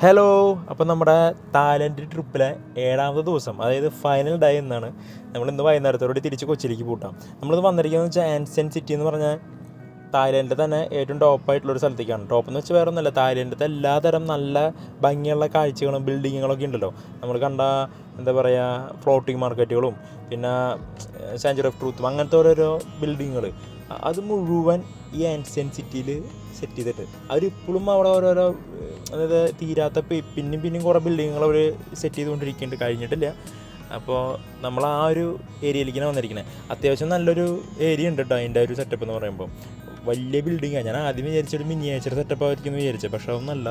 Hello. അപ്പം നമ്മുടെ Thailand ട്രിപ്പിലെ 7ാമത്തെ ദിവസം, അതായത് ഫൈനൽ ഡേ എന്നാണ്. നമ്മളിന്ന് വൈകുന്നേരത്തോടെ തിരിച്ച് കൊച്ചിയിലേക്ക് പൂട്ടാം. നമ്മളിത് വന്നിരിക്കുന്നത് വെച്ചാൽ ആൻസൻ സിറ്റി എന്ന് പറഞ്ഞാൽ തായ്ലൻഡിൽ തന്നെ ഏറ്റവും ടോപ്പായിട്ടുള്ളൊരു സ്ഥലത്തേക്കാണ്. ടോപ്പ് എന്ന് വെച്ചാൽ വേറെ ഒന്നുമല്ല, തായ്ലൻഡിലത്തെ എല്ലാതരം നല്ല ഭംഗിയുള്ള കാഴ്ചകളും ബിൽഡിങ്ങുകളൊക്കെ ഉണ്ടല്ലോ. നമ്മൾ കണ്ട എന്താ പറയുക, ഫ്ലോട്ടിങ് മാർക്കറ്റുകളും പിന്നെ സെഞ്ചുറി ഓഫ് ട്രൂത്തും അങ്ങനത്തെ ഓരോരോ ബിൽഡിങ്ങുകൾ, അത് മുഴുവൻ ഈ ആൻസൻ സിറ്റിയിൽ സെറ്റ് ചെയ്തിട്ട് അവരിപ്പോഴും അവിടെ ഓരോരോ അതായത് തീരാത്ത പിന്നെയും പിന്നെയും കുറേ ബിൽഡിങ്ങുകൾ അവർ സെറ്റ് ചെയ്തുകൊണ്ടിരിക്കുന്നുണ്ട്, കഴിഞ്ഞിട്ടില്ല. അപ്പോൾ നമ്മൾ ആ ഒരു ഏരിയയിലേക്കാണ് വന്നിരിക്കുന്നത്. അത്യാവശ്യം നല്ലൊരു ഏരിയ ഉണ്ട് കേട്ടോ അതിൻ്റെ ഒരു സെറ്റപ്പ് എന്ന് പറയുമ്പോൾ. വലിയ ബിൽഡിങ്ങാണ്. ഞാൻ ആദ്യം വിചാരിച്ചൊരു മിനിയേച്ചർ സെറ്റപ്പ് ആയിരിക്കും എന്ന് വിചാരിച്ചത്, പക്ഷെ അതൊന്നല്ല.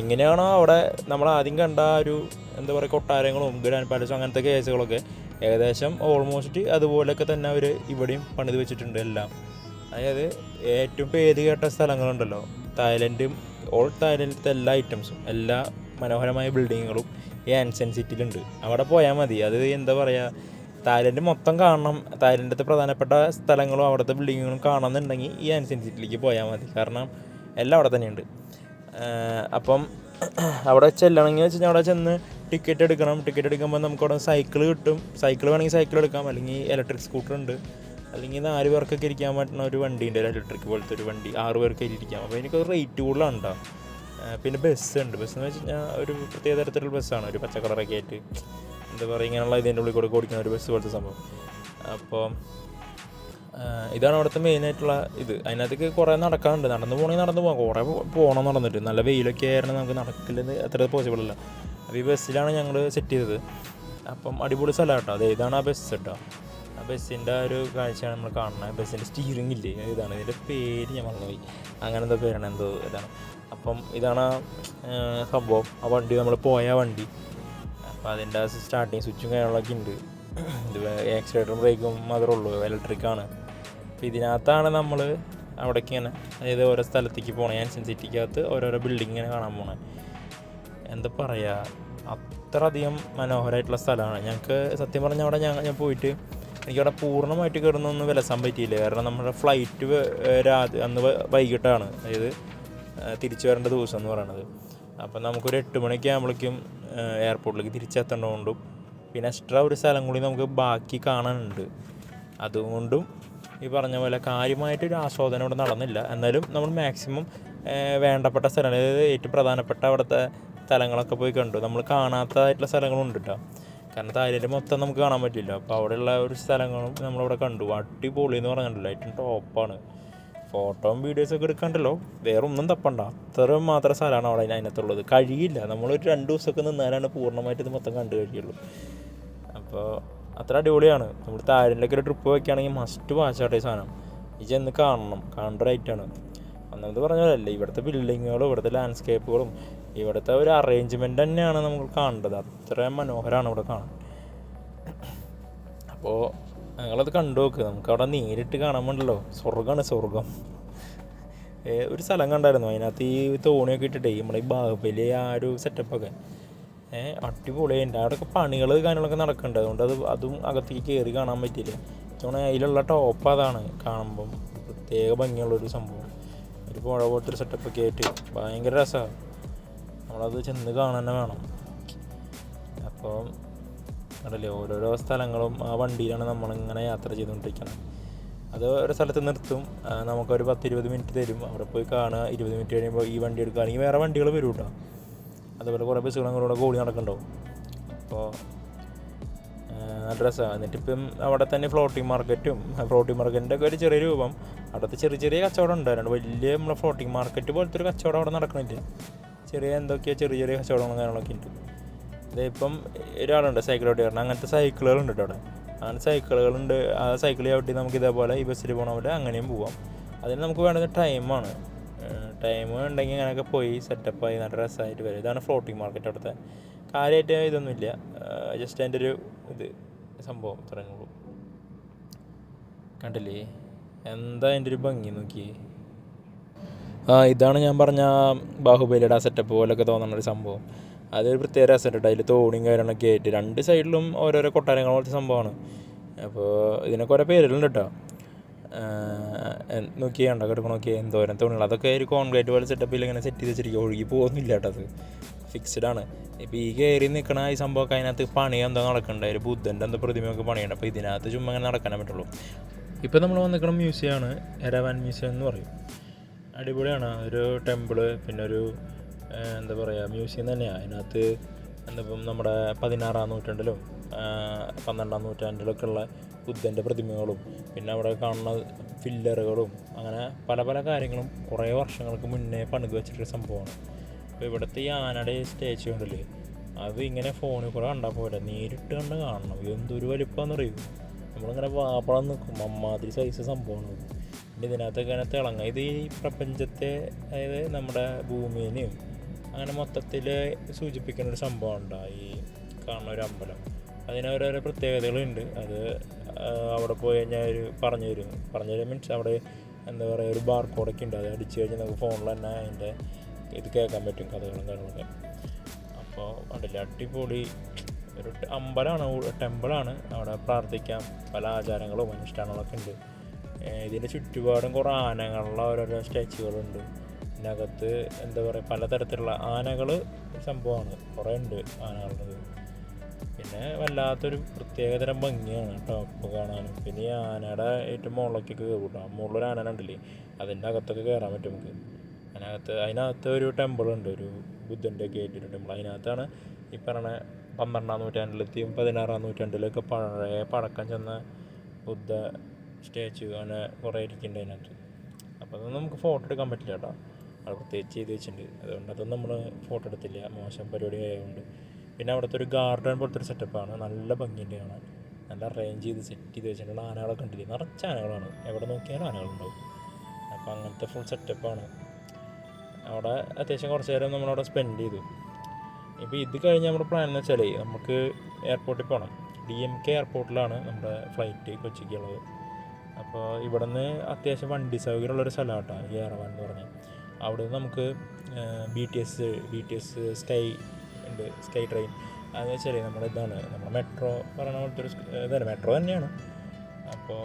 എങ്ങനെയാണോ അവിടെ നമ്മൾ ആദ്യം കണ്ട ആ ഒരു എന്താ പറയുക കൊട്ടാരങ്ങളും ഗ്രാൻഡ് പാലസും അങ്ങനത്തെ കേസുകളൊക്കെ ഏകദേശം ഓൾമോസ്റ്റ് അതുപോലെയൊക്കെ തന്നെ അവർ ഇവിടെയും പണിത് വെച്ചിട്ടുണ്ട് എല്ലാം. അതായത് ഏറ്റവും പേര് കേട്ട സ്ഥലങ്ങളുണ്ടല്ലോ തായ്ലൻഡും, തായ്ലൻഡിലത്തെ എല്ലാ ഐറ്റംസും, എല്ലാ മനോഹരമായ ബിൽഡിങ്ങുകളും ഈ ആൻസൻ സിറ്റിയിലുണ്ട്. അവിടെ പോയാൽ മതി. അത് എന്താ പറയുക, തായ്ലൻഡ് മൊത്തം കാണണം, തായ്ലൻഡിലത്തെ പ്രധാനപ്പെട്ട സ്ഥലങ്ങളും അവിടുത്തെ ബിൽഡിങ്ങുകളും കാണണമെന്നുണ്ടെങ്കിൽ ഈ ആൻസൻ സിറ്റിയിലേക്ക് പോയാൽ മതി. കാരണം എല്ലാം അവിടെ തന്നെയുണ്ട്. അപ്പം അവിടെ ചെല്ലണമെങ്കിൽ വെച്ച് കഴിഞ്ഞാൽ അവിടെ ചെന്ന് ടിക്കറ്റ് എടുക്കണം. ടിക്കറ്റ് എടുക്കുമ്പോൾ നമുക്കവിടെ സൈക്കിൾ കിട്ടും. സൈക്കിൾ വേണമെങ്കിൽ സൈക്കിൾ എടുക്കാം, അല്ലെങ്കിൽ ഇലക്ട്രിക് സ്കൂട്ടർ ഉണ്ട്, അല്ലെങ്കിൽ 4 പേർക്കൊക്കെ ഇരിക്കാൻ പറ്റുന്ന ഒരു വണ്ടി ഉണ്ട്, ഇലക്ട്രിക് പോലത്തെ ഒരു വണ്ടി, 6 പേർക്ക് ഇരിക്കാം. അപ്പോൾ എനിക്കത് റേറ്റ് കൂടുതലാണ് കേട്ടോ. പിന്നെ ബസ് ഉണ്ട്. ബസ് എന്ന് വെച്ച് കഴിഞ്ഞാൽ ഒരു പ്രത്യേക തരത്തിലുള്ള ബസ്സാണ്, ഒരു പച്ച കളറൊക്കെ ആയിട്ട് എന്താ പറയുക, ഇങ്ങനെയുള്ള ഇതിൻ്റെ ഉള്ളിൽ കൂടെ ഓടിക്കുന്ന ഒരു ബസ് പോലത്തെ സംഭവം. അപ്പോൾ ഇതാണ് അവിടുത്തെ മെയിനായിട്ടുള്ള ഇത്. അതിനകത്തേക്ക് കുറേ നടക്കാനുണ്ട്. നടന്ന് പോകണമെങ്കിൽ നടന്ന് പോകാം, കുറേ പോകണം നടന്നിട്ട്. നല്ല വെയിലൊക്കെ ആയിരുന്നു, നമുക്ക് നടക്കില്ലെന്ന് അത്ര പോസിബിൾ അല്ല. അപ്പോൾ ഈ ബസ്സിലാണ് ഞങ്ങൾ സെറ്റ് ചെയ്തത്. അപ്പം അടിപൊളി സ്ഥലമാണ് കേട്ടോ. അതെ, ഇതാണ് ആ ബസ് കേട്ടോ. ആ ബസ്സിൻ്റെ ആ ഒരു കാഴ്ചയാണ് നമ്മൾ കാണുന്നത്. ബസ്സിൻ്റെ സ്റ്റീറിംഗ് ഇല്ലേ, ഇതാണ് ഇതിൻ്റെ പേര്, ഞാൻ മറന്നുപോയി. അങ്ങനെന്തോ പേരാണ്, എന്തോ ഇതാണ്. അപ്പം ഇതാണ് സംഭവം. ആ വണ്ടി, നമ്മൾ പോയ വണ്ടി. അപ്പോൾ അതിൻ്റെ സ്റ്റാർട്ടിങ് സ്വിച്ചും കാര്യങ്ങളൊക്കെ ഉണ്ട്. ഇത് ആക്സിലേറ്ററും ബ്രേക്കും മാത്രമേ ഉള്ളൂ, ഇലക്ട്രിക്കാണ്. അപ്പോൾ ഇതിനകത്താണ് നമ്മൾ അവിടേക്ക് ഇങ്ങനെ, അതായത് ഓരോ സ്ഥലത്തേക്ക് പോകണം. ആൻസൻ സിറ്റിക്കകത്ത് ഓരോരോ ബിൽഡിങ് ഇങ്ങനെ കാണാൻ പോകണേ. എന്താ പറയുക, അത്ര അധികം മനോഹരമായിട്ടുള്ള സ്ഥലമാണ്. ഞങ്ങൾക്ക് സത്യം പറഞ്ഞാൽ അവിടെ ഞാൻ പോയിട്ട് എനിക്കവിടെ പൂർണ്ണമായിട്ട് കിടന്നൊന്നും വിലസാൻ പറ്റിയില്ല. കാരണം നമ്മുടെ ഫ്ലൈറ്റ് അന്ന് വൈകിട്ടാണ്, അതായത് തിരിച്ചു വരേണ്ട ദിവസം എന്ന് പറയണത്. അപ്പം നമുക്കൊരു 8 മണിയൊക്കെ ആകുമ്പോഴേക്കും എയർപോർട്ടിലേക്ക് തിരിച്ചെത്തേണ്ടതുകൊണ്ടും പിന്നെ എക്സ്ട്രാ ഒരു സ്ഥലം കൂടി നമുക്ക് ബാക്കി കാണാനുണ്ട്. അതുകൊണ്ടും ഈ പറഞ്ഞ പോലെ കാര്യമായിട്ടൊരു ആസ്വാദനം ഇവിടെ നടന്നില്ല. എന്നാലും നമ്മൾ മാക്സിമം വേണ്ടപ്പെട്ട സ്ഥലങ്ങൾ, അതായത് ഏറ്റവും പ്രധാനപ്പെട്ട അവിടുത്തെ സ്ഥലങ്ങളൊക്കെ പോയി കണ്ടു. നമ്മൾ കാണാത്തതായിട്ടുള്ള സ്ഥലങ്ങളുണ്ട് കേട്ടോ. കാരണം തായ്ലൻഡ് മൊത്തം നമുക്ക് കാണാൻ പറ്റില്ല. അപ്പോൾ അവിടെയുള്ള ഒരു സ്ഥലങ്ങളും നമ്മളിവിടെ കണ്ടു. അടിപൊളി എന്ന് പറഞ്ഞിട്ടുണ്ടല്ലോ, ഏറ്റവും ടോപ്പാണ്. ഫോട്ടോയും വീഡിയോസൊക്കെ എടുക്കണ്ടല്ലോ, വേറെ ഒന്നും തപ്പണ്ട, അത്രയും മാത്രം സ്ഥലമാണ് അവിടെ അതിനകത്തുള്ളത്. കഴിയില്ല, നമ്മളൊരു 2 ദിവസമൊക്കെ നിന്നാലാണ് പൂർണ്ണമായിട്ട് ഇത് മൊത്തം കണ്ടു കഴിയുള്ളൂ. അപ്പോൾ അത്ര അടിപൊളിയാണ്. നമ്മൾ തായ്ലൻഡിലേക്ക് ഒരു ട്രിപ്പ് വയ്ക്കുകയാണെങ്കിൽ മസ്റ്റ് വാച്ചാട്ടെ സാധനം. ഈ ചെന്ന് കാണണം, കാണേണ്ട റൈറ്റാണ്. ഒന്നാമത് പറഞ്ഞതല്ലേ, ഇവിടുത്തെ ബിൽഡിങ്ങുകളും ഇവിടുത്തെ ലാൻഡ്സ്കേപ്പുകളും ഇവിടുത്തെ ഒരു അറേഞ്ച്മെൻറ്റ് തന്നെയാണ് നമുക്ക് കാണേണ്ടത്. അത്രയും മനോഹരമാണ് ഇവിടെ കാണാൻ. അപ്പോൾ ഞങ്ങളത് കണ്ടു നോക്ക്. നമുക്കവിടെ നേരിട്ട് കാണാൻ വേണ്ടല്ലോ, സ്വർഗ്ഗമാണ് സ്വർഗം. ഒരു സ്ഥലം കണ്ടായിരുന്നു, അതിനകത്ത് ഈ തോണിയൊക്കെ ഇട്ടിട്ടേ നമ്മുടെ ഈ ബാഹുബലി ആ ഒരു സെറ്റപ്പൊക്കെ അടിപൊളിയുണ്ട്. അവിടെയൊക്കെ പണികൾ കാര്യങ്ങളൊക്കെ നടക്കുന്നുണ്ട്. അതുകൊണ്ട് അതും അകത്തേക്ക് കയറി കാണാൻ പറ്റിയില്ല. അതുകൊണ്ട് അതിലുള്ള ടോപ്പ് അതാണ് കാണുമ്പം പ്രത്യേക ഭംഗിയുള്ളൊരു സംഭവം. ഒരു പുഴ പോലത്തെ ഒരു സെറ്റപ്പൊക്കെ ആയിട്ട് ഭയങ്കര രസമാണ്. നമ്മളത് ചെന്ന് കാണാൻ തന്നെ വേണം. അപ്പോൾ അതല്ലേ, ഓരോരോ സ്ഥലങ്ങളും ആ വണ്ടിയിലാണ് നമ്മളിങ്ങനെ യാത്ര ചെയ്തുകൊണ്ടിരിക്കുന്നത്. അത് ഒരു സ്ഥലത്ത് നിർത്തും, നമുക്കൊരു 10-20 മിനിറ്റ് തരും. അവിടെ പോയി കാണുക. 20 മിനിറ്റ് കഴിയുമ്പോൾ ഈ വണ്ടി എടുക്കുകയാണെങ്കിൽ വേറെ വണ്ടികൾ വരും കേട്ടോ. അതുപോലെ കുറേ ബസ്സുകളും കൂടെ കൂടി നടക്കണ്ടാവും. അപ്പോൾ നല്ല രസമാണ്. എന്നിട്ടിപ്പം അവിടെ തന്നെ ഫ്ലോട്ടിങ് മാർക്കറ്റിൻ്റെ ഒക്കെ ഒരു ചെറിയ രൂപം. അവിടുത്തെ ചെറിയ ചെറിയ കച്ചവടം ഉണ്ടായിരുന്നു. വലിയ നമ്മളെ ഫ്ലോട്ടിങ് മാർക്കറ്റ് പോലത്തെ ഒരു കച്ചവടം അവിടെ നടക്കണില്ല. ചെറിയ ചെറിയ കച്ചവടങ്ങളും കാര്യങ്ങളൊക്കെ ഉണ്ട്. ഇതിപ്പം ഒരാളുണ്ട് സൈക്കിൾ ഓട്ടി പറഞ്ഞാൽ, അങ്ങനത്തെ സൈക്കിളുകളുണ്ട് കേട്ടോ അവിടെ. അങ്ങനെ സൈക്കിളുകളുണ്ട്. ആ സൈക്കിൾ ചവിട്ടി നമുക്ക് ഇതേപോലെ ഈ ബസ്സിൽ പോകണ പോലെ അങ്ങനെയും പോവാം. അതിന് നമുക്ക് വേണ്ടത് ടൈമാണ്. ടൈം ഉണ്ടെങ്കിൽ അങ്ങനെയൊക്കെ പോയി സെറ്റപ്പായി നല്ല രസമായിട്ട് വരും. ഇതാണ് ഫ്ലോട്ടിങ് മാർക്കറ്റ്. അവിടുത്തെ കാര്യമായിട്ട് ഇതൊന്നുമില്ല, ജസ്റ്റ് അതിൻ്റെ ഒരു സംഭവം ഇത്രയുള്ളൂ. കണ്ടില്ലേ എന്താ അതിൻ്റെ ഒരു ഭംഗി നോക്കി. ഇതാണ് ഞാൻ പറഞ്ഞ ബാഹുബലിയുടെ ആ സെറ്റപ്പ് പോലൊക്കെ തോന്നുന്നൊരു സംഭവം. അതൊരു പ്രത്യേക രസമുണ്ട്. അതിൽ തോണിയും കാര്യങ്ങളൊക്കെ ആയിട്ട് 2 സൈഡിലും ഓരോരോ കൊട്ടാരങ്ങൾ പോലത്തെ സംഭവമാണ്. അപ്പോൾ ഇതിനൊക്കെ ഓരോ പേരുകളുണ്ട് കേട്ടോ. നോക്കിയാണ്ടോ കിടക്കണ നോക്കിയാൽ എന്തോരം തോണികൾ. അതൊക്കെ ഒരു കോൺക്രീറ്റ് പോലെ സെറ്റപ്പിൽ ഇങ്ങനെ സെറ്റ് ചെയ്ത് വെച്ചിരിക്കുക. ഒഴുകി പോകുന്നില്ല കേട്ടോ അത്. ഫിക്സ്ഡ് ആണ്. ഇപ്പോൾ ഈ കയറി നിൽക്കണ ഈ സംഭവമൊക്കെ അതിനകത്ത് പണി എന്തോ നടക്കണ്ടേ, ഒരു ബുദ്ധൻ്റെ എന്തോ പ്രതിമയൊക്കെ പണിയുണ്ട്. അപ്പോൾ ഇതിനകത്ത് ചുമ്മാ അങ്ങനെ നടക്കാനേ പറ്റുള്ളൂ. ഇപ്പോൾ നമ്മൾ വന്നിരിക്കണ മ്യൂസിയമാണ് എരവാൻ മ്യൂസിയം എന്ന് പറയും. അടിപൊളിയാണ്. ഒരു ടെമ്പിള്, പിന്നെ ഒരു എന്താ പറയുക മ്യൂസിയം തന്നെയാണ്. അതിനകത്ത് എന്താ നമ്മുടെ 16-ാം നൂറ്റാണ്ടിലും 12-ാം നൂറ്റാണ്ടിലൊക്കെ ഉള്ള ബുദ്ധൻ്റെ പ്രതിമകളും പിന്നെ അവിടെ കാണുന്ന ഫില്ലറുകളും അങ്ങനെ പല പല കാര്യങ്ങളും കുറേ വർഷങ്ങൾക്ക് മുന്നേ പണിത് വെച്ചിട്ടൊരു സംഭവമാണ്. അപ്പോൾ ഇവിടുത്തെ ഈ ആനയുടെ സ്റ്റാച്ചു ഉണ്ടല്ലേ, അത് ഇങ്ങനെ ഫോണിൽ കൂടെ കണ്ടാൽ പോലെ നേരിട്ട് കണ്ട് കാണണം. എന്തൊരു വലിപ്പമാണെന്ന് അറിയും. നമ്മളിങ്ങനെ വാപ്പളം നിൽക്കും, അമ്മാതിരി സൈസ് സംഭവമാണ്. പിന്നെ ഇതിനകത്തൊക്കെ ഇങ്ങനെ തിളങ്ങുക. ഇത് ഈ പ്രപഞ്ചത്തെ, അതായത് നമ്മുടെ ഭൂമിനെയും അങ്ങനെ മൊത്തത്തിൽ സൂചിപ്പിക്കുന്ന ഒരു സംഭവമുണ്ട് ഈ കാണുന്ന ഒരു അമ്പലം. അതിന് ഓരോരോ പ്രത്യേകതകളുണ്ട്. അത് അവിടെ പോയി കഴിഞ്ഞാൽ ഒരു പറഞ്ഞു തരും മീൻസ് അവിടെ എന്താ പറയുക ഒരു ബാർ കോഡൊക്കെ ഉണ്ട്. അത് അടിച്ചു കഴിഞ്ഞാൽ നമുക്ക് ഫോണിൽ തന്നെ അതിൻ്റെ ഇത് കേൾക്കാൻ പറ്റും, കഥകളും കാര്യങ്ങളൊക്കെ. അപ്പോൾ ഉണ്ടല്ലേ അടിപൊളി ഒരു അമ്പലമാണ്, ടെമ്പിളാണ്. അവിടെ പ്രാർത്ഥിക്കാം, പല ആചാരങ്ങളും അനുഷ്ഠാനങ്ങളൊക്കെ ഉണ്ട്. ഇതിൻ്റെ ചുറ്റുപാടും കുറേ ആനകളുടെ ഓരോരോ സ്റ്റാച്ചുകളുണ്ട്. ഇതിനകത്ത് എന്താ പറയുക പലതരത്തിലുള്ള ആനകൾ സംഭവമാണ്, കുറേ ഉണ്ട് ആനകളുള്ളത്. പിന്നെ വല്ലാത്തൊരു പ്രത്യേകതരം ഭംഗിയാണ് ടോപ്പ് കാണാനും. പിന്നെ ഈ ആനയുടെ ഏറ്റവും മുകളിലൊക്കെ കയറും. മുകളിലൊരു ആന ഉണ്ടല്ലേ, അതിൻ്റെ അകത്തൊക്കെ കയറാൻ പറ്റും നമുക്ക്. അതിനകത്ത് ഒരു ടെമ്പിളുണ്ട്, ഒരു ബുദ്ധൻ്റെ ഗേറ്റൊരു ടെമ്പിൾ. അതിനകത്താണ് ഈ പറഞ്ഞ 12-ാം നൂറ്റാണ്ടിലെത്തിയും 16-ാം നൂറ്റാണ്ടിലൊക്കെ പഴയ പഴക്കം ചെന്ന ബുദ്ധ സ്റ്റാച്ചു അങ്ങനെ കുറേ ഇരിക്കുന്നുണ്ട് അതിനകത്ത്. അപ്പോൾ അതൊന്നും നമുക്ക് ഫോട്ടോ എടുക്കാൻ പറ്റില്ല കേട്ടോ, അത് പ്രത്യേകിച്ച് ചെയ്ത് വെച്ചിട്ടുണ്ട്. അതുകൊണ്ട് അതൊന്നും നമ്മൾ ഫോട്ടോ എടുത്തില്ല, മോശം പരിപാടി ആയതുകൊണ്ട്. പിന്നെ അവിടുത്തെ ഒരു ഗാർഡൻ പോലത്തെ ഒരു സെറ്റപ്പാണ്, നല്ല ഭംഗിയുണ്ട് കാണാൻ. നല്ല അറേഞ്ച് ചെയ്ത് സെറ്റ് ചെയ്ത് വെച്ചിട്ടുള്ള ആനകളൊക്കെ ഉണ്ടില്ലേ, നിറച്ച ആനകളാണ്, എവിടെ നോക്കിയാലും ആനകളുണ്ടാവും. അപ്പോൾ അങ്ങനത്തെ ഫുൾ സെറ്റപ്പാണ്. അവിടെ അത്യാവശ്യം കുറച്ച് നേരം നമ്മളവിടെ സ്പെൻഡ് ചെയ്തു. ഇപ്പോൾ ഇത് കഴിഞ്ഞ് നമ്മുടെ പ്ലാൻ എന്ന് വെച്ചാൽ നമുക്ക് എയർപോർട്ടിൽ പോകണം. DMK എയർപോർട്ടിലാണ് നമ്മുടെ ഫ്ലൈറ്റ് കൊച്ചിക്കുള്ളത്. അപ്പോൾ ഇവിടെ നിന്ന് അത്യാവശ്യം വണ്ടി സൗകര്യമുള്ളൊരു സ്ഥലമാണ് കേട്ടോ ഈ എറവാൻ എന്ന് പറഞ്ഞാൽ. അവിടെ നിന്ന് നമുക്ക് BTS സ്കൈ ഉണ്ട്, സ്കൈ ട്രെയിൻ. അതെന്ന് വെച്ചാൽ നമ്മുടെ നമ്മുടെ മെട്രോ പറയുന്ന പോലത്തെ ഒരു ഇതന്നെ, മെട്രോ തന്നെയാണ്. അപ്പോൾ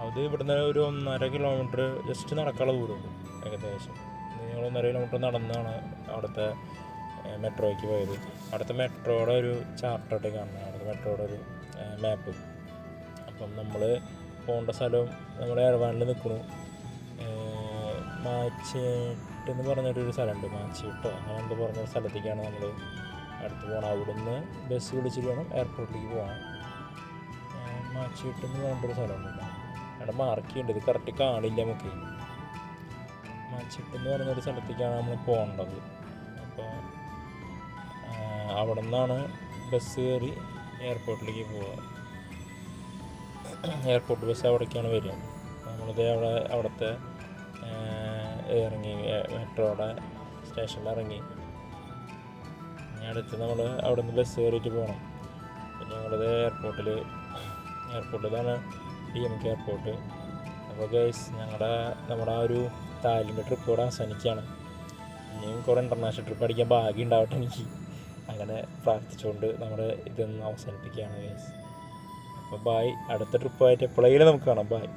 അത് ഇവിടുന്ന് ഒരു 1.5 കിലോമീറ്റർ ജസ്റ്റ് നടക്കാനുള്ള ദൂരമുള്ളൂ ഏകദേശം. നിങ്ങൾ 1.5 കിലോമീറ്റർ നടന്നാണ് അവിടുത്തെ മെട്രോയ്ക്ക് പോയത്. അവിടുത്തെ മെട്രോയുടെ ഒരു ചാർട്ടൊക്കെ കാണണം, അവിടുത്തെ മെട്രോയുടെ ഒരു മാപ്പ്. അപ്പം നമ്മൾ പോകേണ്ട സ്ഥലവും നമ്മുടെ എറവാനിൽ നിൽക്കുന്നു. മാച്ചേട്ട് എന്ന് പറഞ്ഞൊരു സ്ഥലമുണ്ട്, മാച്ചീട്ടോ അങ്ങനെ എന്തോ പറഞ്ഞൊരു സ്ഥലത്തേക്കാണ് നമ്മൾ അടുത്ത് പോകണം. അവിടുന്ന് ബസ് വിളിച്ചിട്ട് വേണം എയർപോർട്ടിലേക്ക് പോകാൻ. മാച്ചീട്ട് എന്ന് പറഞ്ഞൊരു സ്ഥലമുണ്ട്, അവിടെ മാർക്ക് ചെയ്യേണ്ടത്, ഇത് കറക്റ്റ് കാണില്ല നമുക്ക്. മാച്ചീട്ട് എന്ന് പറഞ്ഞൊരു സ്ഥലത്തേക്കാണ് നമ്മൾ പോകേണ്ടത്. അപ്പോൾ അവിടെ നിന്നാണ് ബസ് കയറി എയർപോർട്ടിലേക്ക് പോവുക. എയർപോർട്ട് ബസ് അവിടേക്കാണ് വരിക. നമ്മളിത് അവിടുത്തെ ഇറങ്ങി മെട്രോയുടെ സ്റ്റേഷനിൽ ഇറങ്ങി ഇനി അടുത്ത് നമ്മൾ അവിടെ നിന്ന് ബസ് കയറിയിട്ട് പോകണം. പിന്നെ ഞങ്ങളിത് എയർപോർട്ടിലാണ് DMK എയർപോർട്ട്. അപ്പോൾ ഗൈസ് നമ്മുടെ ആ ഒരു തായ്ലൻഡ് ട്രിപ്പ് ഇവിടെ അവസാനിക്കുകയാണ്. ഇനിയും കുറേ ഇൻ്റർനാഷണൽ ട്രിപ്പ് അടിക്കാൻ ഭാഗ്യം ഉണ്ടാവട്ടെ എനിക്ക്. അങ്ങനെ പ്രാർത്ഥിച്ചുകൊണ്ട് നമ്മുടെ ഇതൊന്ന് അവസാനിപ്പിക്കുകയാണ് ഗൈസ്. അപ്പോൾ ബായ്, അടുത്ത ട്രിപ്പായിട്ട് എപ്പോഴെങ്കിലും നമുക്ക് കാണാം. ബായ്.